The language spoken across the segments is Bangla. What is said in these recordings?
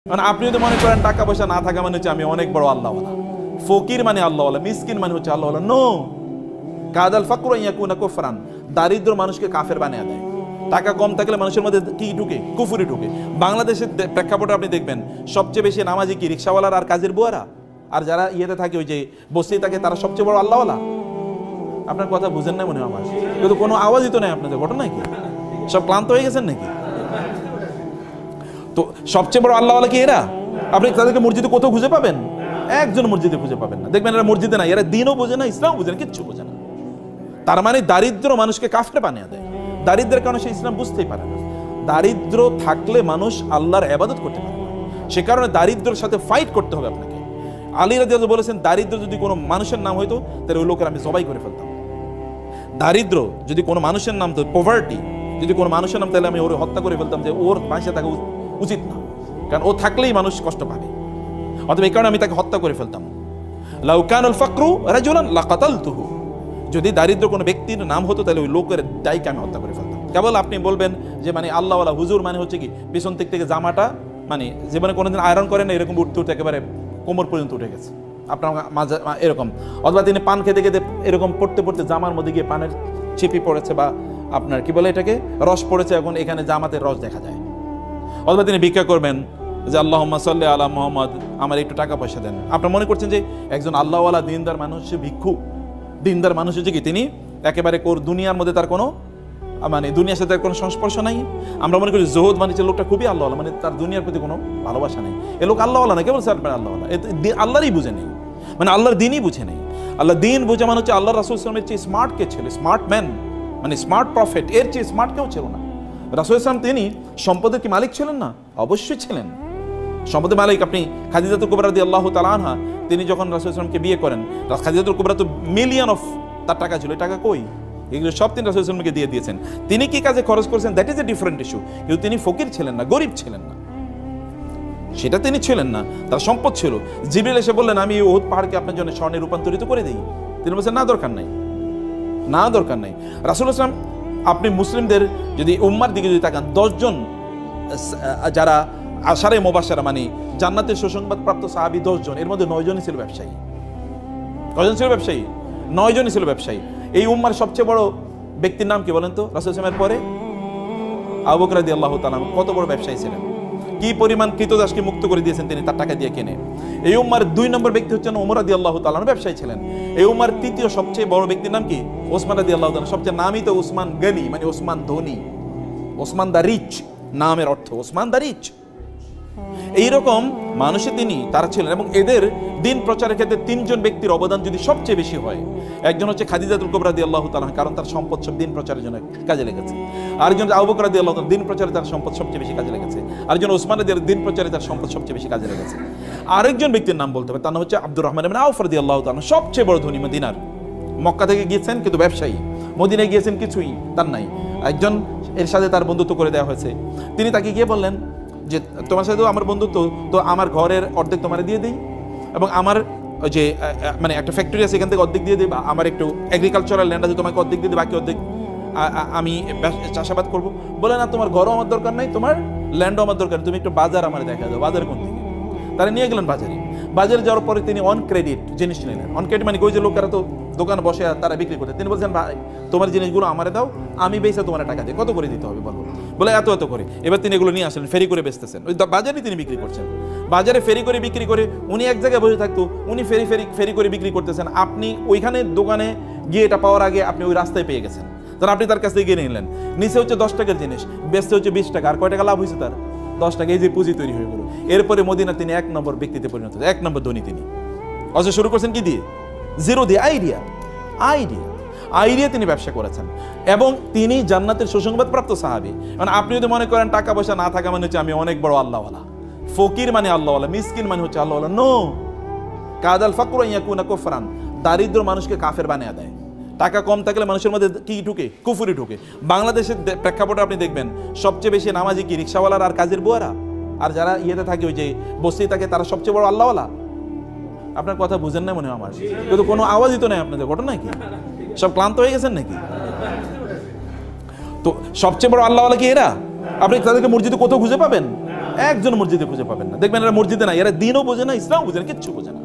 মানে আপনি যদি মনে করেন টাকা পয়সা না থাকা মানে হচ্ছে আমি অনেক বড় আল্লাহওয়ালা, ফকির মানে আল্লাহওয়ালা, মিসকিন মানে হচ্ছে আল্লাহওয়ালা। নো, কাদাল ফাকরু ইয়াকুনা কুফরান, দারিদ্র মানুষকে কাফের বানিয়ে দেয়। টাকা কম থাকলে মানুষের মধ্যে কি ঢুকে? কুফরি ঢুকে। বাংলাদেশের প্রেক্ষাপটে আপনি দেখবেন সবচেয়ে বেশি নামাজি কি রিক্সাওয়ালার আর কাজের বুয়ারা, আর যারা ইয়েতে থাকে ওই যে বস্তি থাকে তারা সবচেয়ে বড় আল্লাহওয়ালা। আপনার কথা বুঝেন না মনে হয় আমার, কিন্তু কোনো আওয়াজই তো নেই আপনাদের। ঘটনা কি সব ক্লান্ত হয়ে গেছেন নাকি? তো সবচেয়ে বড় আল্লাহওয়ালা কি এরা? আপনি তাদেরকে মসজিদে কোথাও খুঁজে পাবেন? একজন মসজিদে খুঁজে পাবেন না। দেখবেন এরা মসজিদে না, এরা দিনও বোঝে না, ইসলাম বোঝে না, কিচ্ছু বোঝে না। তার মানে দারিদ্র মানুষকে কাফের বানিয়ে দেয়। দারিদ্রের কারণে সে ইসলাম বুঝতেই পারে না। দারিদ্র থাকলে মানুষ আল্লাহর ইবাদত করতে পারে না। সে কারণে দারিদ্রের সাথে ফাইট করতে হবে আপনাকে। আলী রাদিয়াল্লাহু বলেছেন, দারিদ্র যদি কোনো মানুষের নাম হইতো তাহলে ওই লোকের আমি জবাই করে ফেলতাম। দারিদ্র যদি কোনো মানুষের নাম, তো পভার্টি যদি কোনো মানুষের নাম, তাহলে আমি ওর হত্যা করে ফেলতাম, যে ওর বাঁচে থাকা উচিত না, কারণ ও থাকলেই মানুষ কষ্ট পাবে। অতএব এই কারণে আমি তাকে হত্যা করে ফেলতাম। লাউ কানাল ফাকরু রাজুলান লাকাতালতুহু, যদি দারিদ্র কোনো ব্যক্তির নাম হতো তাহলে ওই লোকের দায়কে আমি হত্যা করে ফেলতাম। কেবল আপনি বলবেন যে মানে আল্লাহওয়ালা হুজুর মানে হচ্ছে কি পিছন দিক থেকে জামাটা মানে জীবনে কোনোদিন আয়রন করেন না, এরকম উঠতে উঠতে একেবারে কোমর পর্যন্ত উঠে গেছে আপনার মাঝে এরকম, অথবা তিনি পান খেতে খেতে এরকম পড়তে পড়তে জামার মধ্যে গিয়ে পানের ছিপি পড়েছে, বা আপনার কি বলে এটাকে রস পড়েছে, এখন এখানে জামাতের রস দেখা যায়। অথবা তিনি ভিক্ষা করবেন যে আল্লাহুম্মা সাল্লি আলা মুহাম্মদ, আমার একটু টাকা পয়সা দেন। আপনারা মনে করছেন যে একজন আল্লাহওয়ালা দিনদার মানুষ ভিক্ষুক, দিনদার মানুষ হচ্ছে কি তিনি একেবারে দুনিয়ার মধ্যে তার কোনো মানে দুনিয়ার সাথে কোনো সংস্পর্শ নাই। আমরা মনে করি জহুদ মানে যে লোকটা খুবই আল্লাহওয়ালা, মানে তার দুনিয়ার প্রতি কোনো ভালোবাসা নেই। এ লোক আল্লাহওয়ালা না, কেবল আল্লাহওয়ালা, আল্লাহরই বুঝে নেই, মানে আল্লাহর দিনই বুঝে নেই। আল্লাহ দিন বুঝে মানে হচ্ছে আল্লাহ রাসূল সাল্লাল্লাহু আলাইহি ওয়াসাল্লামের চেয়ে স্মার্ট কে ছিল, স্মার্ট ম্যান মানে স্মার্ট প্রফেট, এর চেয়ে স্মার্ট কেউ ছিল না। রাসূল সাল্লাল্লাহু আলাইহি ওয়াসাল্লাম তিনি সম্পদের কি মালিক ছিলেন না? অবশ্যই ছিলেন সম্পদের মালিক। আপনি খাদিজাতুল কুবরা রাদিয়াল্লাহু তাআলা আনহা, তিনি যখন রাসূল সাল্লাল্লাহু আলাইহি ওয়াসাল্লামকে বিয়ে করেন, খাদিজাতুল কুবরা তো মিলিয়ন অফ তার টাকা ছিল, টাকা কই? এগুলো সব তিনি রাসূল সাল্লাল্লাহু আলাইহি ওয়াসাল্লামকে দিয়ে দিয়েছেন। তিনি কি কাজে খরচ করেছেন that is a different issue, কিন্তু তিনি ফকির ছিলেন না, গরিব ছিলেন না, সেটা তিনি ছিলেন না, তার সম্পদ ছিল। জিবরিল এসে বললেন আমি এই উহুদ পাহাড়কে আপনার জন্য স্বর্ণে রূপান্তরিত করে দিই। তিনি বলছেন না, দরকার নাই, না দরকার নাই। রাসূল সাল্লাল্লাহু আলাইহি ওয়াসাল্লাম, আপনি মুসলিমদের যদি উম্মার দিকে যদি তাকান, 10 জন যারা আশারে মুবাশশারা মানে জান্নাতের সুসংবাদ প্রাপ্ত সাহাবী 10 জন, এর মধ্যে 9 জনই ছিল ব্যবসায়ী। কয়জন ছিল ব্যবসায়ী? 9 জনই ছিল ব্যবসায়ী। এই উম্মার সবচেয়ে বড় ব্যক্তির নাম কি বলেন তো? রাসূল সাল্লাল্লাহু আলাইহি ওয়াসাল্লামের পরে আবু বকর রাদিয়াল্লাহু তাআলা কত বড় ব্যবসায়ী ছিলেন, কি পরিমাণ কৃতদাসকে মুক্ত করে দিয়েছেন তিনি তার টাকা দিয়ে কিনে। এই উম্মার 2 নম্বর ব্যক্তি হচ্ছেন ওমর রাদিয়াল্লাহু তাআলা, ব্যবসায়ী ছিলেন। এই উম্মার 3য় সবচেয়ে বড় ব্যক্তির নাম কি? ওসমান রাদিয়াল্লাহু তাআলা। সবচেয়ে নামই তো ওসমান গনি, মানে ওসমান ধনী, ওসমান দা রিচ, নামের অর্থ ওসমান দা রিচ। এইরকম মানুষে তিনি তারা ছিলেন। এবং এদের দিন প্রচারের ক্ষেত্রে 3 জন ব্যক্তির অবদান যদি সবচেয়ে বেশি হয়, একজন হচ্ছে খাদিজাতুল কুবরা রাদিয়াল্লাহু তাআলা, কারণ তার সম্পদ সব দিন প্রচারের জন্য কাজে লেগেছে। আরেকজন আবু বকর রাদিয়াল্লাহু তাআলা, দিন প্রচারে তার সম্পদ সবচেয়ে বেশি কাজে লেগেছে। আরেকজন ওসমান রাদিয়াল্লাহু, দিন প্রচারে তার সম্পদ সবচেয়ে বেশি কাজে লেগেছে। আরেকজন ব্যক্তির নাম বলতে হবে, তার নাম হচ্ছে আব্দুর রহমান ইবনে আউফ রাদিয়াল্লাহু তাআলা, সবচেয়ে বড় ধনী মদিনার। মক্কা থেকে গিয়েছেন কিন্তু ব্যবসায়ী, মদিনায় গিয়েছেন কিছুই তার নাই। একজন এর সাথে তার বন্ধুত্ব করে দেওয়া হয়েছে। তিনি তাকে গিয়ে বললেন যে তোমার সাথে আমার বন্ধুত্ব, তো আমার ঘরের অর্ধেক তোমার দিয়ে দিই, এবং আমার যে মানে একটা ফ্যাক্টরি আছে এখান থেকে অর্ধেক দিয়ে দিই, বা আমার একটু এগ্রিকালচারাল ল্যান্ড আছে তোমাকে অর্ধেক দিয়ে দিই, বাকি অর্ধেক আমি চাষাবাদ করবো। বলে না, তোমার ঘরও আমার দরকার নাই, তোমার ল্যান্ডও আমার দরকার, তুমি একটু বাজার আমার দেখা দাও, বাজার কোন দিকে? তারা নিয়ে গেলেন বাজারে। বাজারে যাওয়ার পরে তিনি অন ক্রেডিট জিনিস নিলেন। অন ক্রেডিট মানে ওই যে লোকেরা তো দোকানে বসে তারা বিক্রি করতে, তিনি বলছেন ভাই তোমার জিনিসগুলো আমারে দাও, আমি বেচে তোমার টাকা দিই। কত করে দিতে হবে বলো? বলে এত এত করে। এবার তিনি এগুলো নিয়ে আসলেন, ফেরি করে বেচতেছেন, ওই বাজারে তিনি বিক্রি করছেন। বাজারে ফেরি করে বিক্রি করে উনি এক জায়গায় বসে থাকতো, উনি ফেরি করে বিক্রি করতেছেন। আপনি ওইখানে দোকানে গিয়ে এটা পাওয়ার আগে আপনি ওই রাস্তায় পেয়ে গেছেন, তখন আপনি তার কাছ থেকে গিয়ে নিলেন। নিচে হচ্ছে 10 টাকার জিনিস, বেচতে হচ্ছে 20 টাকা। আর কয় টাকা লাভ হয়েছে তার? 10 টাকা। এই যে পুঁজি তৈরি হয়ে গেল। এরপরে মদিনা তিনি 1 নম্বর ব্যক্তিতে পরিণত, 1 নম্বর ধনী তিনি। অথচ শুরু করছেন কি দিয়ে? জিরো দিয়ে, আইডিয়া তিনি ব্যবসা করেছেন, এবং তিনি জান্নাতের সুসংবাদ প্রাপ্ত সাহাবী। মানে আপনি যদি মনে করেন টাকা পয়সা না থাকা মানে হচ্ছে আমি অনেক বড় আল্লাহওয়ালা, ফকির মানে আল্লাহওয়ালা, মিসকিন মানে হচ্ছে আল্লাহওয়ালা। নো, কাদাল ফাকরু ইয়াকুনা কুফরান, দারিদ্র মানুষকে কাফের বানিয়ে দেয়। টাকা কম থাকলে মানুষের মধ্যে কি ঢুকে? কুফরি ঢুকে। বাংলাদেশের প্রেক্ষাপটে আপনি দেখবেন সবচেয়ে বেশি নামাজি কি রিক্সাওয়ালার আর কাজের বুয়ারা, আর যারা ইয়েতে থাকে ওই যে বস্তি থাকে তারা সবচেয়ে বড় আল্লাহওয়ালা। আপনার কথা বুঝেন না মনে হয় আমার, কিন্তু কোনো আওয়াজই তো নেই আপনাদের। ঘটনা কি সব ক্লান্ত হয়ে গেছেন নাকি? তো সবচেয়ে বড় আল্লাহওয়ালা কি এরা? আপনি তাদেরকে মসজিদে কোথাও খুঁজে পাবেন? একজন মসজিদে খুঁজে পাবেন না। দেখবেন এরা মসজিদে নাই, এরা দিনও বোঝে না, ইসলাম বোঝে না, কিচ্ছু বোঝে না।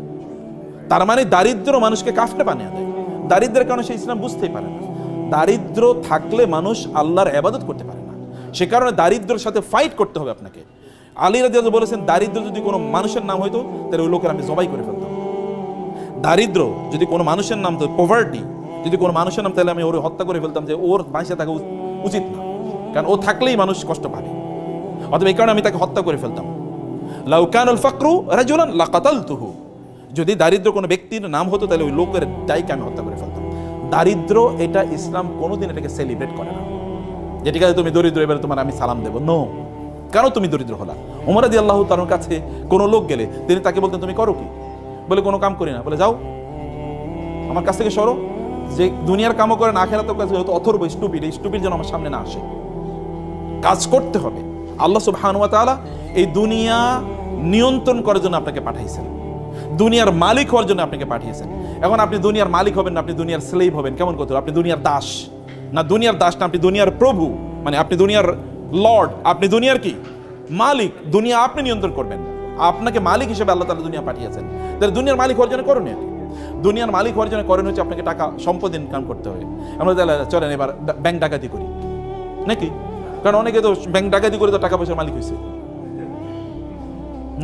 তার মানে দারিদ্র মানুষকে কাফনে বানিয়ে দেয়। দারিদ্রের কারণে সে ইসলাম বুঝতেই পারে না। দারিদ্র থাকলে মানুষ আল্লাহর ইবাদত করতে পারে না। সে কারণে দারিদ্রের সাথে ফাইট করতে হবে আপনাকে। আলী রাদিয়াল্লাহু বলেছেন, দারিদ্র যদি কোনো মানুষের নাম হইতো তাহলে ওই লোকের আমি জবাই করে ফেলতাম। দারিদ্র যদি কোনো মানুষের নাম, তো পভার্টি যদি কোনো মানুষের নাম, তাহলে আমি ওর হত্যা করে ফেলতাম, যে ওর বাঁচে থাকা উচিত না, কারণ ও থাকলেই মানুষ কষ্ট পাবে। অথবা এই কারণে আমি তাকে হত্যা করে ফেলতাম। লাউ কানাল ফাকরু রাজুলান লাকাতালতুহু, যদি দারিদ্র কোনো ব্যক্তির নাম হতো তাহলে ওই লোকের দায়কে আমি হত্যা করে ফেলতাম। দারিদ্র এটা ইসলাম কোনোদিন এটাকে সেলিব্রেট করে না, যে ঠিক আছে তুমি দরিদ্র, এবারে তোমার আমি সালাম দেবো। নো, কেন তুমি দরিদ্র হলা? ওমর রাদিয়াল্লাহু তাআলার কাছে কোনো লোক গেলে তিনি তাকে বলতেন, তুমি করো কি? বলে কোনো কাম করি না। বলে যাও আমার কাছ থেকে সরো, যে দুনিয়ার কামও করে না, আখিরাতের কাছে অথর্ব স্টুপিড যেন আমার সামনে না আসে। কাজ করতে হবে। আল্লাহ সুবহানাহু ওয়া তাআলা এই দুনিয়া নিয়ন্ত্রণ করার জন্য আপনাকে পাঠাইছেন, দুনিয়ার মালিক হওয়ার জন্য আপনাকে পাঠিয়েছেন। এখন আপনি দুনিয়ার মালিক হবেন না, আপনি দুনিয়ার স্লেভ হবেন। কেমন কথা? আপনি দুনিয়ার দাস না, দুনিয়ার দাস না, আপনি দুনিয়ার প্রভু, মানে আপনি দুনিয়ার লর্ড, আপনি দুনিয়ার কি মালিক। দুনিয়া আপনি নিয়ন্ত্রণ করবেন, আপনাকে মালিক হিসেবে আল্লাহ তাআলা দুনিয়া পাঠিয়েছেন। তাহলে দুনিয়ার মালিক হওয়ার জন্য করণীয় কি? দুনিয়ার মালিক হওয়ার জন্য করণীয় হচ্ছে আপনাকে টাকা সম্পদ ইনকাম করতে হবে। আমরা তাহলে চলেন এবার ব্যাংক ডাকাতি করি নাকি? কারণ অনেকে তো ব্যাংক ডাকাতি করে তো টাকা পয়সার মালিক হয়েছে,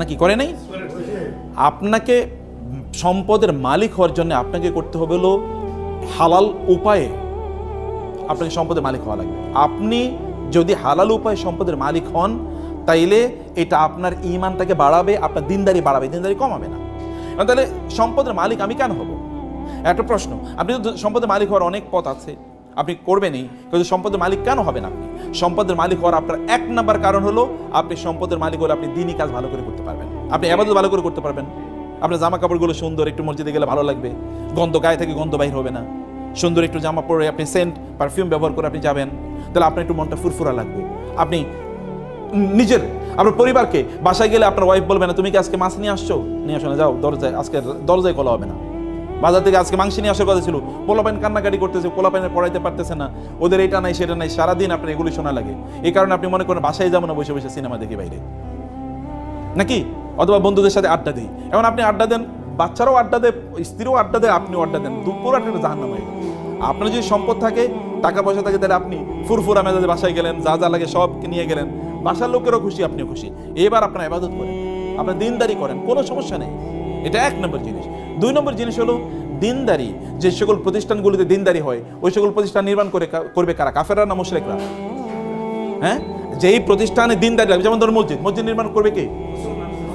নাকি করে নাই? আপনাকে সম্পদের মালিক হওয়ার জন্য আপনাকে করতে হবে হলো হালাল উপায়ে আপনাকে সম্পদের মালিক হওয়া লাগবে। আপনি যদি হালাল উপায়ে সম্পদের মালিক হন, তাইলে এটা আপনার ঈমানটাকে বাড়াবে, আপনার দিনদারি বাড়াবে, দিনদারি কমাবে না। তাহলে সম্পদের মালিক আমি কেন হব? একটা প্রশ্ন। আপনি তো সম্পদের মালিক হওয়ার অনেক পথ আছে, আপনি করবেনই, কিন্তু সম্পদের মালিক কেন হবেন? আপনি সম্পদের মালিক হওয়ার আপনার এক নাম্বার কারণ হলো, আপনি সম্পদের মালিক হলে আপনি দিনই কাজ ভালো করে করতে পারবেন, আপনি ইবাদত ভালো করে করতে পারবেন। আপনার জামা কাপড়গুলো সুন্দর, একটু মসজিদে গেলে ভালো লাগবে, গন্ধ গায়ে থেকে গন্ধ বাইর হবে না। সুন্দর একটু জামা পরে আপনি সেন্ট পারফিউম ব্যবহার করে আপনি যাবেন, তাহলে আপনার একটু মনটা ফুরফুরা লাগবে। আপনি নিজের আপনার পরিবারকে, বাসায় গেলে আপনার ওয়াইফ বলবে না তুমি কি আজকে মাছ নিয়ে আসছো, নিয়ে আসো না, যাও দরজায়, আজকে দরজায় খোলা হবে না। বাজার থেকে আজকে মাংস নিয়ে আসার কথা ছিল, পোলাপাইন কান্নাকাটি করতেছে, পোলাপাইনের পড়াইতে পারতেছে না, ওদের এটা নাই সেটা নাই, সারাদিন আপনার এগুলি শোনা লাগে। এই কারণে আপনি মনে করেন বাসায় যাবো না, বসে বসে সিনেমা দেখি বাইরে, নাকি? অথবা বন্ধুদের সাথে আড্ডা দিই। এখন আপনি আড্ডা দেন, বাচ্চারাও আড্ডা দেয়, স্ত্রীও আড্ডা দেয়, আপনিও আড্ডা দেন, দুপুর একটা জাহান্নাম হয়ে গেল। আপনার যদি সম্পদ থাকে, টাকা পয়সা থাকে, তাহলে আপনি ফুরফুরা মেজাজে বাসায় গেলেন, যা যা লাগে সব নিয়ে গেলেন, বাসার লোকেরও খুশি, আপনিও খুশি। এবার আপনার ইবাদত করেন, আপনার দিনদারি করেন, কোনো সমস্যা নেই। এটা এক নম্বর জিনিস। দুই নম্বর জিনিস হলো দিনদারি। যে সকল প্রতিষ্ঠানগুলিতে দিনদারি হয়, ওই সকল প্রতিষ্ঠান নির্মাণ করবে কারা? কাফেররা না মুশরিকরা? হ্যাঁ, যেই প্রতিষ্ঠানে দিনদারি লাগবে, যেমন ধরুন মসজিদ নির্মাণ করবে কে?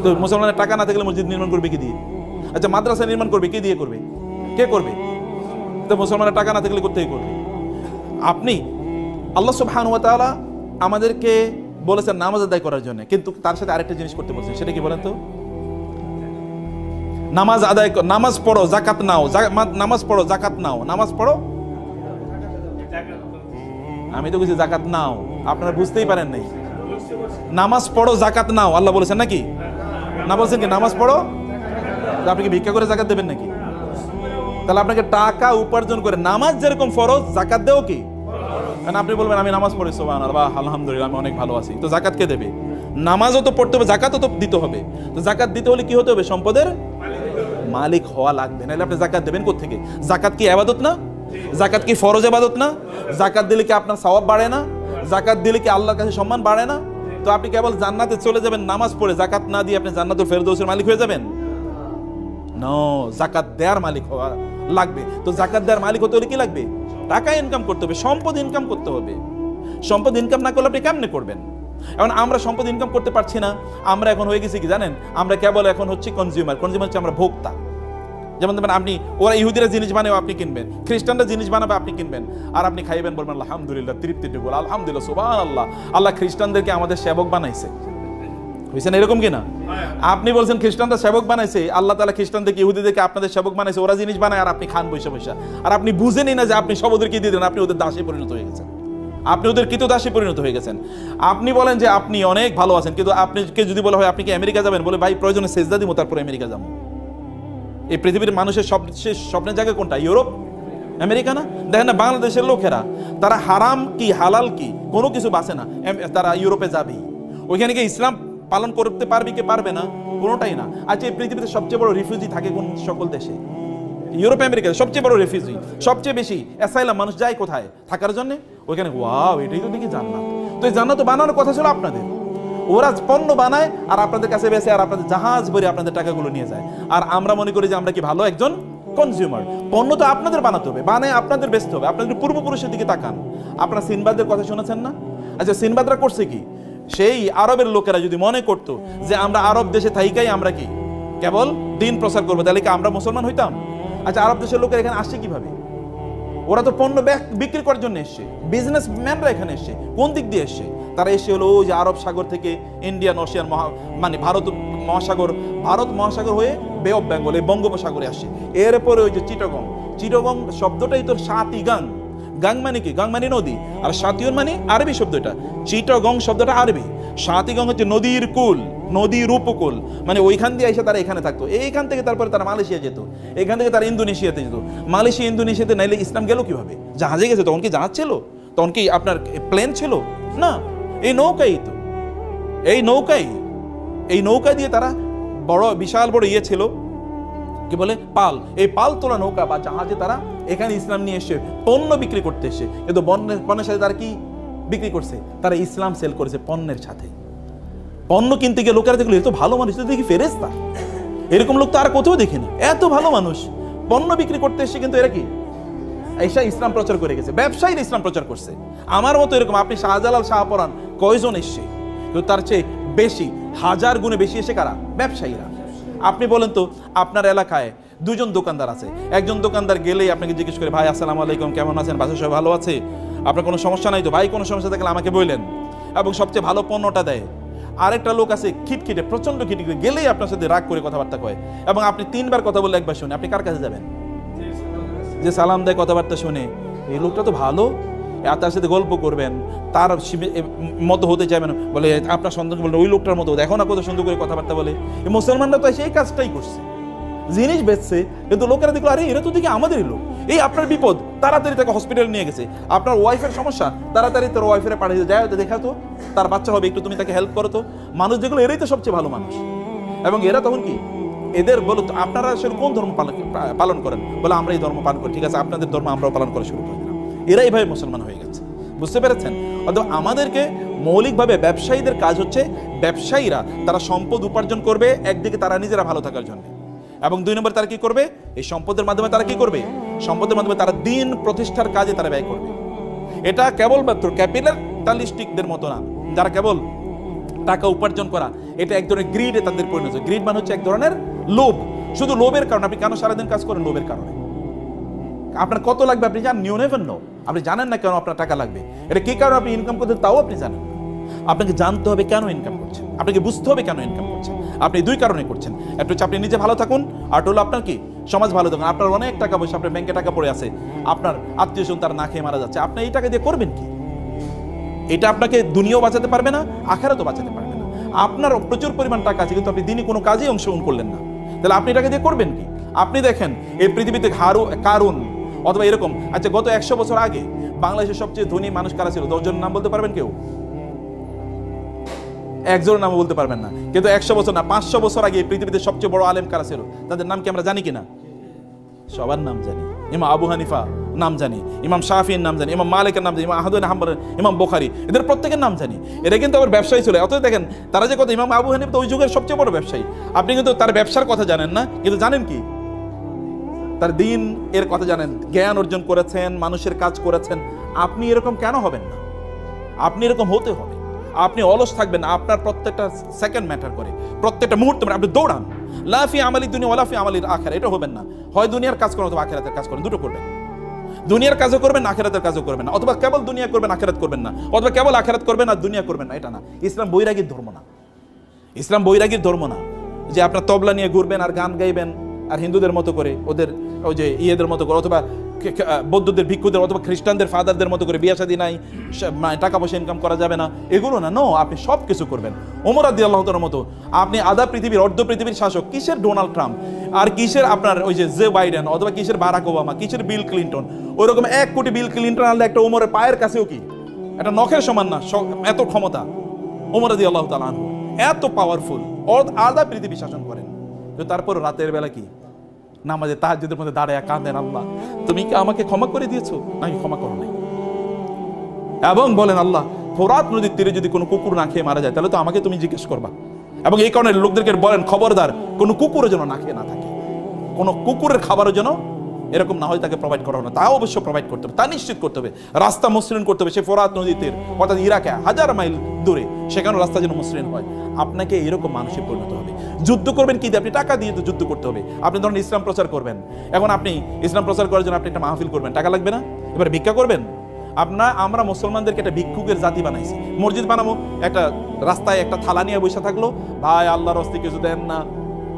তো মুসলমানের টাকা না থাকলে মসজিদ নির্মাণ করবে কি দিয়ে? আচ্ছা, মাদ্রাসা নির্মাণ করবে কে দিয়ে করবে? কে করবে? তো মুসলমানের টাকা না থাকলে করতেই করবে। আপনি আল্লাহ সুবহানাহু ওয়া তাআলা আমাদেরকে বলেছেন নামাজ আদায় করার জন্য, কিন্তু তার সাথে আরেকটা জিনিস করতে বলছেন, সেটা কি বলেন তো? নামাজ আদায়, নামাজ পড়ো, যাকাত নাও, নামাজ পড়ো, যাকাত নাও, নামাজ পড়ো। আমি তো বুঝি যাকাত নাও, আপনারা বুঝতেই পারেন নাই। নামাজ পড়ো, যাকাত নাও, আল্লাহ বলেছেন নাকি? না বলছেন কি নামাজ পড়ো? আপনি কি ভিক্ষা করে যাকাত দেবেন নাকি? তাহলে আপনাকে টাকা উপার্জন করে নামাজ যেরকম ফরজ, যাকাত দেও কি? কারণ আপনি বলবেন আমি নামাজ পড়ি, সুবহানাল্লাহ, আলহামদুলিল্লাহ, আমি অনেক ভালো আছি, তো যাকাত কে দেবে? নামাজও তো পড়তে হবে, যাকাতও তো দিতে হবে। তো যাকাত দিতে হলে কি হতে হবে? সম্পদের মালিক হওয়া লাগবে, নাহলে আপনি যাকাত দেবেন কোত্থেকে? যাকাত কি ইবাদত না? যাকাত কি ফরজ ইবাদত না? যাকাত দিলে কি আপনার সওয়াব বাড়ে না? যাকাত দিলে কি আল্লাহর কাছে সম্মান বাড়ে না? তো আপনি কেবল জান্নাতে চলে যাবেন নামাজ পড়ে, যাকাত না দিয়ে আপনি জান্নাতুল ফেরদৌসের মালিক হয়ে যাবেন? নো, যাকাত দেওয়ার মালিক হওয়া লাগবে। তো যাকাত দেওয়ার মালিক হতে হলে কি লাগবে? টাকা ইনকাম করতে হবে, সম্পদ ইনকাম করতে হবে। সম্পদ ইনকাম না করলে আপনি কেমনে করবেন? এখন আমরা সম্পদ ইনকাম করতে পারছি না, আমরা এখন হয়ে গেছি কি জানেন? আমরা কেবল এখন হচ্ছে কনজিউমার হচ্ছে আমরা ভোক্তা। যেমন দেখবেন আপনি, ওরা ইহুদিরা জিনিস বানাবে আপনি কিনবেন, খ্রিস্টানরা জিনিস বানাবে আপনি কিনবেন, আর আপনি খাইবেন, বলবেন আলহামদুলিল্লাহ, তৃপ্তিটুকু আলহামদুলিল্লাহ, সুবহানাল্লাহ, আল্লাহ খ্রিস্টানদেরকে আমাদের সেবক বানাইছে। বুঝছেন এরকম কিনা? আপনি বলছেন খ্রিস্টানরা সেবক বানাইছে, আল্লাহ তাআলা খ্রিস্টানদেরকে ইহুদিদেরকে আপনাদের সেবক বানাইছে, ওরা জিনিস বানায় আর আপনি খান বৈশা বৈশা, আর আপনি বুঝেনই না যে আপনি সব ওদেরকে দিয়ে দেন, আপনি ওদের দাসে পরিণত হয়ে গেছেন, আপনি ওদের কৃতদাসে পরিণত হয়ে গেছেন। আপনি বলেন যে আপনি অনেক ভালো আছেন, কিন্তু আপনাকে যদি বলা হয় আপনি কি আমেরিকা যাবেন, বলে ভাই প্রয়োজনে সেজদা দিব তারপর আমেরিকা যাবো। এই পৃথিবীর মানুষের সবচেয়ে স্বপ্নের জায়গা কোনটা? ইউরোপ, আমেরিকা না? দেখেন না বাংলাদেশের লোকেরা, তারা হারাম কি হালাল কি কোনো কিছু বাঁচে না, তারা ইউরোপে যাবেই। ওইখানে গিয়ে ইসলাম পালন করতে পারবে কি পারবে না, কোনোটাই না। আচ্ছা, এই পৃথিবীতে সবচেয়ে বড় রিফিউজি থাকে কোন সকল দেশে? ইউরোপ আমেরিকাতে সবচেয়ে বড় রিফিউজি, সবচেয়ে বেশি অ্যাসাইলাম মানুষ যায় কোথায় থাকার জন্য? ওইখানে। ওয়াও, এটাই তো দেখি জান্নাত। তো এই জান্নাত বানানোর কথা ছিল আপনাদের। ওরা পণ্য বানায় আর আপনাদের কাছে বেচে, আর আপনাদের জাহাজ ভরে আপনাদের টাকাগুলো নিয়ে যায়। আর আমরা মনে করি যে আমরা কি ভালো একজন কনজিউমার। পণ্য তো আপনাদের বানাতে হবে, বানায় আপনাদের বেচতে হবে। আপনাদের পূর্বপুরুষের দিকে তাকান। আপনারা সিনবাদের কথা শুনেছেন না? আচ্ছা, সিনবাদরা করছে কি? সেই আরবের লোকেরা যদি মনে করতো যে আমরা আরব দেশে থাইকাই আমরা কি কেবল দিন প্রচার করবো, তাহলে কি আমরা মুসলমান হইতাম? আচ্ছা, আরব দেশের লোকেরা এখানে আসছে কিভাবে? ওরা তো পণ্য বিক্রি করার জন্য এসছে। বিজনেসম্যানরা এখানে এসছে কোন দিক দিয়ে এসছে? তারা এসে হলো ওই যে আরব সাগর থেকে ইন্ডিয়ান ওশিয়ান মানে ভারত মহাসাগর হয়ে বে অফ বেঙ্গল, এই বঙ্গোপসাগরে আসছে। এরপরে ওই যে চিটগং শব্দটাই তো সাতি গাং। গাং মানে কি? গাং মানে নদী, আর সাতিয়ন মানে আরবি শব্দ। এটা চিটগং শব্দটা আরবি, সাতিগং হচ্ছে নদীর কুল, নদীর উপকূল। মানে ওইখান দিয়ে এসে তারা এখানে থাকতো। এইখান থেকে তারপরে তারা মালয়েশিয়া যেত, এখান থেকে তারা ইন্দোনেশিয়াতে যেত। মালয়েশিয়া ইন্দোনেশিয়াতে নাইলে ইসলাম গেল কিভাবে? জাহাজে গেছে। তখন কি জাহাজ ছিল? তখন কি আপনার প্লেন ছিল? না, এই নৌকাই তো। এই নৌকা দিয়ে তারা বড় বিশাল বড় ইয়ে ছিল, কি বলে, পাল। এই পাল তোলা নৌকা বা জাহাজে তারা এখানে ইসলাম নিয়ে এসে পণ্য বিক্রি করতে এসে। কিন্তু পণ্যের সাথে তারা কি বিক্রি করছে? তারা ইসলাম সেল করেছে পণ্যের সাথে। পণ্য কিনতে গিয়ে লোকেরা দেখলো এত ভালো মানুষ, দেখি ফেরেশতা, এরকম লোক তো আর কোথাও দেখিনি। এত ভালো মানুষ পণ্য বিক্রি করতে এসে কিন্তু এরা কি এসা ইসলাম প্রচার করে গেছে। ব্যবসায়ীরা ইসলাম প্রচার করছে। আমার মতো এরকম আপনি শাহজালাল শাহপরান কয়জন এসছে? কিন্তু তার চেয়ে বেশি, হাজার গুণে বেশি এসে কারা? ব্যবসায়ীরা। আপনি বলেন তো, আপনার এলাকায় দুজন দোকানদার আছে। একজন দোকানদার গেলেই আপনাকে জিজ্ঞেস করে, ভাই আসসালামু আলাইকুম, কেমন আছেন, বাসায় সবাই ভালো আছে, আপনার কোনো সমস্যা নাই তো? ভাই কোনো সমস্যা থাকলে আমাকে বললেন, এবং সবচেয়ে ভালো পণ্যটা দেয়। আরেকটা লোক আছে খিটখিটে, প্রচন্ড খিটখিটে, গেলেই আপনার সাথে রাগ করে কথাবার্তা কয়, এবং আপনি 3 বার কথা বললে 1 বার শুনে। আপনি কার কাছে যাবেন? যে সালাম দেয়, কথাবার্তা শুনে, এই লোকটা তো ভালো, তার সাথে গল্প করবেন, তার মতো হতে চাইবেন, বলে আপনার সন্তান বললেন ওই লোকটার মতো, দেখো না কত সুন্দর করে কথাবার্তা বলে। এই মুসলমানরা তো সেই কাজটাই করছে, জিনিস বেচছে, কিন্তু লোকেরা দেখলো আরে এরা তো দেখি আমাদেরই লোক। এই আপনার বিপদ, তাড়াতাড়ি তাকে হসপিটালে নিয়ে গেছে। আপনার ওয়াইফের সমস্যা, তাড়াতাড়ি তোর ওয়াইফের পাঠিয়ে যায়, দেখা তো তার বাচ্চা হবে, একটু তুমি তাকে হেল্প করো তো। মানুষ যেগুলো, এরাই তো সবচেয়ে ভালো মানুষ। এবং এরা তখন কি, এদের বলো আপনারা আসলে কোন ধর্ম পালন করেন? বলে আমরা এই ধর্ম পালন করি। ঠিক আছে, আপনাদের ধর্ম আমরাও পালন করা শুরু করে দিলাম। এরা এইভাবে মুসলমান হয়ে গেছে। বুঝতে পেরেছেন? অথবা আমাদেরকে মৌলিকভাবে ব্যবসায়ীদের কাজ হচ্ছে, ব্যবসায়ীরা তারা সম্পদ উপার্জন করবে একদিকে তারা নিজেরা ভালো থাকার জন্য, এবং 2 নম্বর তারা কি করবে? এই সম্পদের মাধ্যমে তারা কি করবে? সম্পদের মাধ্যমে তারা দিন প্রতিষ্ঠার কাজে তারা ব্যয় করবে। এটা কেবলমাত্র ক্যাপিটালিস্টিকদের মতো না, যারা কেবল টাকা উপার্জন করা, এটা এক ধরনের গ্রিডে তাদের পরিণত। গ্রিড মানে হচ্ছে এক ধরনের লোভ। শুধু লোভের কারণে আপনি কেন সারাদিন কাজ করেন? লোভের কারণে। আপনার কত লাগবে আপনি জানেন? You never know. আপনি জানেন না কেন আপনার টাকা লাগবে, এটা কি কারণে আপনি ইনকাম করতে, তাও আপনি জানেন। আপনাকে জানতে হবে কেন ইনকাম করছেন, আপনাকে বুঝতে হবে কেন ইনকাম করছেন। আপনি 2 কারণে করছেন। একটা হচ্ছে আপনি নিজে ভালো থাকুন, আর হলো আপনার কি সমাজ ভালো থাকুন। আপনার অনেক টাকা পয়সা, আপনার ব্যাংকে টাকা পড়ে আছে, আপনার আত্মীয়স্বজন তারা না খেয়ে মারা যাচ্ছে, আপনি এই টাকা দিয়ে করবেন কি? এটা আপনাকে দুনিয়াও বাঁচাতে পারবে না, আখিরাতও বাঁচাতে পারবে না। আপনার প্রচুর পরিমাণ টাকা আছে, কিন্তু আপনি দিনই কোনো কাজেই অংশগ্রহণ করলেন না, তাহলে আপনি টাকা দিয়ে করবেন কি? আপনি দেখেন এই পৃথিবীতে কারুন অথবা এরকম, আচ্ছা গত 100 বছর আগে বাংলাদেশের সবচেয়ে ধনী মানুষ কারা ছিল? 10 জনের নাম বলতে পারবেন কেউ? একজনের নাম বলতে পারবেন না। কিন্তু 100 বছর না, 500 বছর আগে পৃথিবীতে সবচেয়ে বড় আলেম কারা ছিল? তাদের নাম কি আমরা জানি কিনা? সবার নাম জানি। ইমাম আবু হানিফা নাম জানি, ইমাম শাফির নাম জানি, ইমাম মালিকের নাম জানি, ইমাম আহমদ বিন হাম্বল, ইমাম বুখারী, এদের প্রত্যেকের নাম জানি। এরা কিন্তু আবার ব্যবসায়ী ছিল। অতএব দেখেন তারা যে কথা, ইমাম আবু হানিফা তো ওই যুগের সবচেয়ে বড় ব্যবসায়ী। আপনি কিন্তু তার ব্যবসার কথা জানেন না, কিন্তু জানেন কি? তার দিন এর কথা জানেন, জ্ঞান অর্জন করেছেন, মানুষের কাজ করেছেন। আপনি এরকম কেন হবেন না? আপনি এরকম হতে হবে। আপনি অলস থাকবেন না। আপনার প্রত্যেকটা সেকেন্ড ম্যাটার করে, প্রত্যেকটা মুহূর্ত আপনি দৌড়ান। লাফি আমালি দুনিয়া ওয়ালাফি আমালির আখিরা, এটা হবেন না। হয় দুনিয়ার কাজ করেন অথবা আখিরাতের কাজ করেন, দুটো করবেন। দুনিয়ার কাজও করবেন না, আখিরাতের কাজও করবেন না। অথবা কেবল দুনিয়া করবেন, আখিরাত করবেন না, অথবা কেবল আখিরাত করবেন আর দুনিয়া করবেন না, এটা না। ইসলাম বৈরাগীর ধর্ম না। ইসলাম বৈরাগীর ধর্ম না যে আপনার তবলা নিয়ে ঘুরবেন আর গান গাইবেন আর হিন্দুদের মতো করে, ওদের ওই যে ইয়েদের মতো করে, অথবা বৌদ্ধদের ভিক্ষুদের অথবা খ্রিস্টানদের ফাদারদের মতো করে বিয়ে শাদী নাই, টাকা পয়সা ইনকাম করা যাবে না, এগুলো না। নো, আপনি সব কিছু করবেন ওমর রাদিয়াল্লাহু তাআলার মতো। আপনি আধা পৃথিবীর, অর্ধ পৃথিবীর শাসক। কিসের ডোনাল্ড ট্রাম্প, আর কিসের আপনার ওই যে বাইডেন, অথবা কিসের বারাক ওবামা, কিসের বিল ক্লিন্টন। ওইরকম 1 কোটি বিল ক্লিন্টন আনলে একটা ওমরের পায়ের কাছেও কি একটা নখের সমান না, এত ক্ষমতা ওমর রাদিয়াল্লাহু তাআলা আনহু। এত পাওয়ারফুল, আলাদা পৃথিবী শাসন করেন, কিন্তু তারপর রাতের বেলা কি নামাজে তাহাজ্জুদের মধ্যে দাঁড়ায় কাঁদেন, আল্লাহ তুমি কি আমাকে ক্ষমা করে দিয়েছো নাকি ক্ষমা করো নাই? এবং বলেন আল্লাহ ফোরাত নদীর তীরে যদি কোনো কুকুর না খেয়ে মারা যায় তাহলে তো আমাকে তুমি জিজ্ঞেস করবা। এবং এই কারণে লোকদেরকে বলেন খবরদার কোনো কুকুরের যেন না খেয়ে না থাকে, কোনো কুকুরের খাবারের জন্য এরকম না হয় তাকে প্রোভাইড করা হবে না, তাও অবশ্য প্রোভাইড করতে হবে, তা নিশ্চিত করতে হবে। রাস্তা মসৃণ করতে হবে, সে ফোরাত নদীতে অর্থাৎ ইরাকে 1000 মাইল দূরে, সেখানে রাস্তা যেন মসৃণ হয়। আপনাকে এরকম মানুষে পরিণত হবে। যুদ্ধ করবেন কি দিয়ে? আপনি টাকা দিয়ে তো যুদ্ধ করতে হবে। আপনি ধরুন ইসলাম প্রচার করবেন, এখন আপনি ইসলাম প্রচার করার জন্য আপনি একটা মাহফিল করবেন, টাকা লাগবে না? এবার ভিক্ষা করবেন? আমরা মুসলমানদেরকে একটা ভিক্ষুকের জাতি বানাইছি। মসজিদ বানাবো, একটা রাস্তায় একটা থালা নিয়ে বসে থাকলো, ভাই আল্লাহর রাস্তায় কিছু দেন না,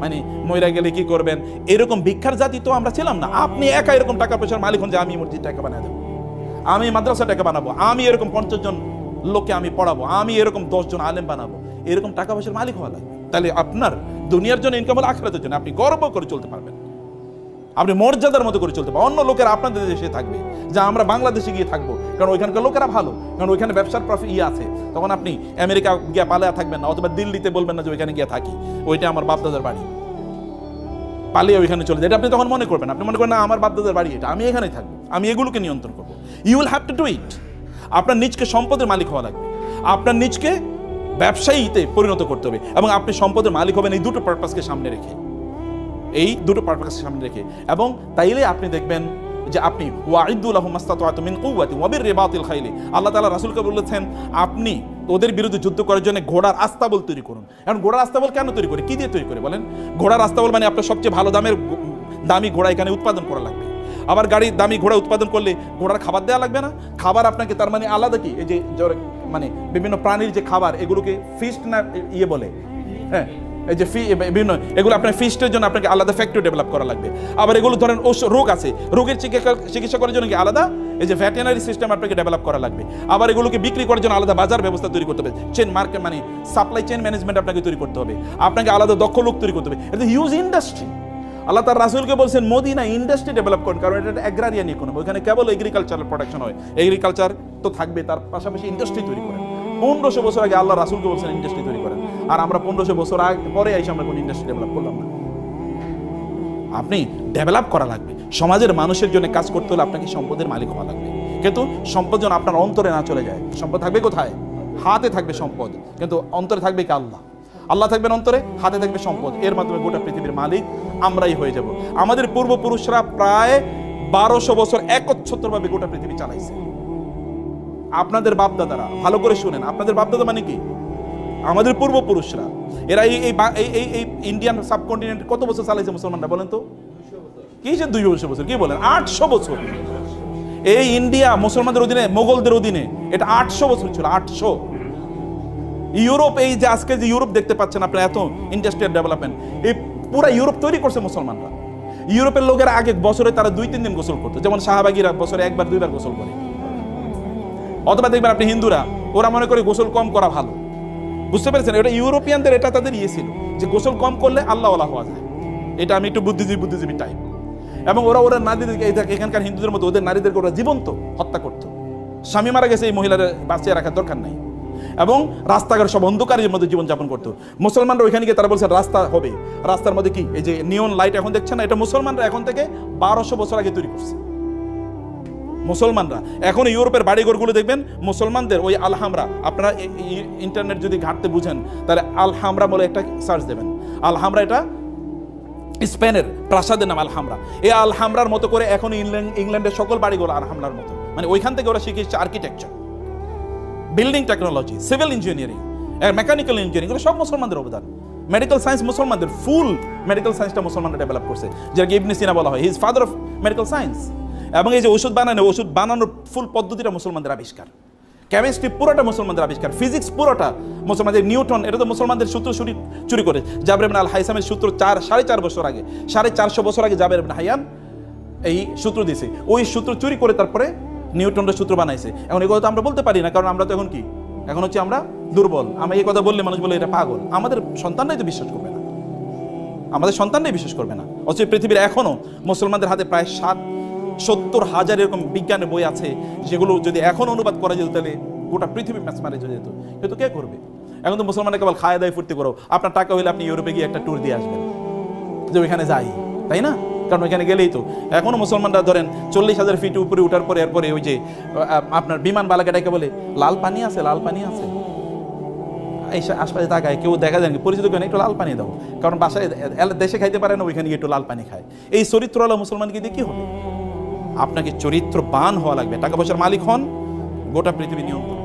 মানে মইরা গেলে কি করবেন, এরকম ভিক্ষার জাতি তো আমরা ছিলাম না। আপনি একা এরকম টাকা পয়সার মালিক হন যে আমি মসজিদ টাকা বানিয়ে দেবো, আমি মাদ্রাসা টাকা বানাবো, আমি এরকম 50 জন লোককে আমি পড়াবো, আমি এরকম 10 জন আলেম বানাবো, এরকম টাকা পয়সার মালিক হওয়া লাগবে। তাহলে আপনার দুনিয়ার জন্য ইনকাম হলে আখিরাতের জন্য আপনি গর্ব করে চলতে পারবেন, আপনি মর্যাদার মতো করে চলতে পারবেন। অন্য লোকেরা আপনাদের দেশে থাকবে, যা আমরা বাংলাদেশে গিয়ে থাকবো, কারণ ওইখানকার লোকেরা ভালো, কারণ ওইখানে ব্যবসার প্রফিট আছে। তখন আপনি আমেরিকা গিয়ে পালিয়ে থাকবেন না, অথবা দিল্লিতে বলবেন না যে ওইখানে গিয়ে থাকি, ওইটা আমার বাপদাদার বাড়ি, পালিয়ে ওইখানে চলে যায়। এটা আপনি তখন মনে করবেন, আপনি মনে করেন না আমার বাপদাদার বাড়ি এটা, আমি এখানেই থাকবো, আমি এগুলোকে নিয়ন্ত্রণ করবো। You will have to do it. আপনার নিজকে সম্পদের মালিক হওয়া লাগবে, আপনার নিজকে ব্যবসায়ীতে পরিণত করতে হবে, এবং আপনি সম্পদের মালিক হবেন এই দুটো পারপাসকে সামনে রেখে, এই দুটো পারপাসকে সামনে রেখে। এবং তাইলে আপনি দেখবেন যে আপনি ওয়াইদু লাহুম মাসতাতআতুম মিন কুওয়াতি ওয়া বিররিবাতিল খাইলি, আল্লাহ তাআলা রাসূলকে বলেছেন আপনি ওদের বিরুদ্ধে যুদ্ধ করার জন্য ঘোড়ার আস্তাবল তৈরি করুন। এখন ঘোড়ার আস্তাবল কেন তৈরি করে, কি দিয়ে তৈরি করে বলেন? ঘোড়ার আস্তাবল মানে আপনার সবচেয়ে ভালো দামি ঘোড়া এখানে উৎপাদন করা লাগবে। আবার দামি ঘোড়া উৎপাদন করলে ঘোড়ার খাবার দেওয়া লাগবে না? খাবার আপনাকে তার মানে আলাদা কি, এই যে মানে বিভিন্ন প্রাণীর যে খাবার, এগুলোকে ফিস্ট না বলে, হ্যাঁ এই যে বিভিন্ন এগুলো আপনার ফিস্টের জন্য আপনাকে আলাদা ফ্যাক্টরি ডেভেলপ করা লাগবে। আবার এগুলো ধরেন রোগ আছে, রোগের চিকিৎসা করার জন্য কি আলাদা এই যে ভেটেরিনারি সিস্টেম আপনাকে ডেভেলপ করা লাগবে। আবার এগুলোকে বিক্রি করার জন্য আলাদা বাজার ব্যবস্থা তৈরি করতে হবে, চেন মার্কেট মানে সাপ্লাই চেন ম্যানেজমেন্ট আপনাকে তৈরি করতে হবে, আপনাকে আলাদা দক্ষ লোক তৈরি করতে হবে। এটা হিউজ ইন্ডাস্ট্রি। আল্লাহ তার রাসূলকে বলছেন মদিনা ইন্ডাস্ট্রি ডেভেলপ করুন, কারণ এটা অ্যাগ্রারিয়ান ইকোনমি, ওখানে কেবল এগ্রিকালচারাল প্রোডাকশন হয়, এগ্রিকালচার তো থাকবে, তার পাশাপাশি ইন্ডাস্ট্রি তৈরি করেন। 1500 বছর আগে আল্লাহ রাসূলকে বলছেন ইন্ডাস্ট্রি তৈরি করেন, আর আমরা 1500 বছর পরে এসে আমরা কোন ইন্ডাস্ট্রি ডেভেলপ করলাম না। আপনি ডেভেলপ করা লাগবে, সমাজের মানুষের জন্য কাজ করতে হলে আপনাকে সম্পদের মালিক হওয়া লাগবে। কিন্তু সম্পদ যেন আপনার অন্তরে না চলে যায়। সম্পদ থাকবে কোথায়? হাতে থাকবে সম্পদ, কিন্তু অন্তরে থাকবে কি আল্লাহ। আল্লাহ থাকবেন অন্তরে, হাতে থাকবে সম্পদ, এর মাধ্যমে গোটা পৃথিবীর মালিক আমরাই হয়ে যাব। আমাদের পূর্বপুরুষরা প্রায় 1200 বছর একচ্ছত্রভাবে গোটা পৃথিবী চালাইছে। আপনাদের বাপদাদারা, ভালো করে শুনেন, আপনাদের বাপদাদা মানে কি? আমাদের পূর্বপুরুষরা। এরা এই ইন্ডিয়ান সাবকন্টিনেন্ট কত বছর চালাইছে মুসলমানরা বলেন তো? কি যে 200 বছর, কি বলেন 800 বছর। এই ইন্ডিয়া মুসলমানদের অধীনে, মোগলদের অধীনে, এটা 800 বছর ছিল, 800। ইউরোপ, এই যে আজকে যে ইউরোপ দেখতে পাচ্ছেন আপনারা, এত ইন্ডাস্ট্রিয়াল ডেভেলপমেন্ট, এই পুরো ইউরোপ তৈরি করছে মুসলমানরা। ইউরোপের লোকেরা আগে বছরে তারা 2-3 দিন গোসল করতো, যেমন শাহবাগীরা বছরে 1-2 গোসল করে। অথবা দেখবেন আপনি হিন্দুরা, ওরা মনে করে গোসল কম করা ভালো, বুঝতে পেরেছেন? এটা ইউরোপিয়ানদের, এটা তাদের ছিল যে গোসল কম করলে আল্লাহওয়ালা হওয়া যায়। এটা আমি একটু বুদ্ধিজীবী টাইপ। এবং ওরা নারীদেরকে, এখানকার হিন্দুদের মতো ওদের নারীদেরকে ওরা জীবন্ত হত্যা করতো। স্বামী মারা গেছে, এই মহিলার বাঁচিয়ে রাখার দরকার নাই। এবং রাস্তাঘাট সব অন্ধকারের মধ্যে জীবনযাপন করতো। মুসলমানরা ওইখানে গিয়ে তারা বলছে রাস্তা হবে, রাস্তার মধ্যে কি এই যে নিয়ন লাইট এখন দেখছেন না, এটা মুসলমানরা এখন থেকে 1200 বছর আগে তৈরি করছে। মুসলমানরা এখন ইউরোপের বাড়িঘরগুলো দেখবেন মুসলমানদের, ওই আলহামরা, আপনারা ইন্টারনেট যদি ঘাটতে বুঝেন তাহলে আলহামরা বলে একটা সার্চ দেবেন। আলহামরা এটা স্পেনের প্রাসাদের নাম আলহামরা। এই আলহামরার মতো করে এখন ইংল্যান্ডের সকল বাড়িগুলো আলহামরার মতো, মানে ওইখান থেকে ওরা শিখেছে architecture, building technology, civil engineering, mechanical engineering, এগুলো সব মুসলমানদের অবদান। মেডিকেল সায়েন্স মুসলমানদের, ফুল মেডিকেল সায়েন্সটা মুসলমানরা ডেভেলপ করছে, যেটাকে ইবনে সিনা বলা হয়, he is father of medical science. এবং এই যে ওষুধ বানানোর ফুল পদ্ধতিটা মুসলমানদের আবিষ্কার, কেমিস্ট্রি পুরোটা মুসলমানদের আবিষ্কার, ফিজিক্স পুরোটা মুসলমানদের, নিউটন এটা তো মুসলমানদের সূত্র চুরি করে জাবের ইবনে আল হাইসামের সূত্র 4.5 বছর আগে, 450 বছর আগে জাবের ইবনে হাইয়ান এই সূত্র দিয়েছে। ওই সূত্র চুরি করে তারপরে নিউটনের সূত্র বানাইছে। এখন এই কথা তো আমরা বলতে পারি না, কারণ আমরা তো এখন কি, এখন হচ্ছে আমরা দুর্বল। আমরা এই কথা বললে মানুষ বলে এটা পাগল। আমাদের সন্তানরাই তো বিশ্বাস করবে না, আমাদের সন্তানরাই বিশ্বাস করবে না। অথচ পৃথিবীর এখনো মুসলমানদের হাতে প্রায় 70,000 এরকম বিজ্ঞানের বই আছে, যেগুলো যদি এখন অনুবাদ করা যেত তাহলে গোটা পৃথিবী ম্যাচমারে যেত, কিন্তু কে করবে? এখন তো মুসলমানরা কেবল খায় দায় ফুর্তি করো, আপনার টাকা হইলে আপনি ইউরোপে গিয়ে একটা ট্যুর দিয়ে আসবেন যে ওইখানে যাই, তাই না? কারণ ওইখানে গেলেই তো এখনো মুসলমানরা ধরেন 40,000 ফিট উপরে উঠার পরে এরপরে ওই যে আপনার বিমান বালাকে ডাকে বলে লাল পানি আছে, লাল পানি আছে, এই আশপাশে তাকায়, কেউ দেখা যায় পরিচিত কেউ একটু লাল পানি দাও, কারণ বাসায় দেশে খাইতে পারে না, ওইখানে একটু লাল পানি খায়। এই চরিত্রওয়ালা মুসলমানকে দিয়ে কি হবে? আপনাকে চরিত্রবান হওয়া লাগবে। টাকা পয়সার মালিক হন, গোটা পৃথিবী নিয়ন্ত্রণ।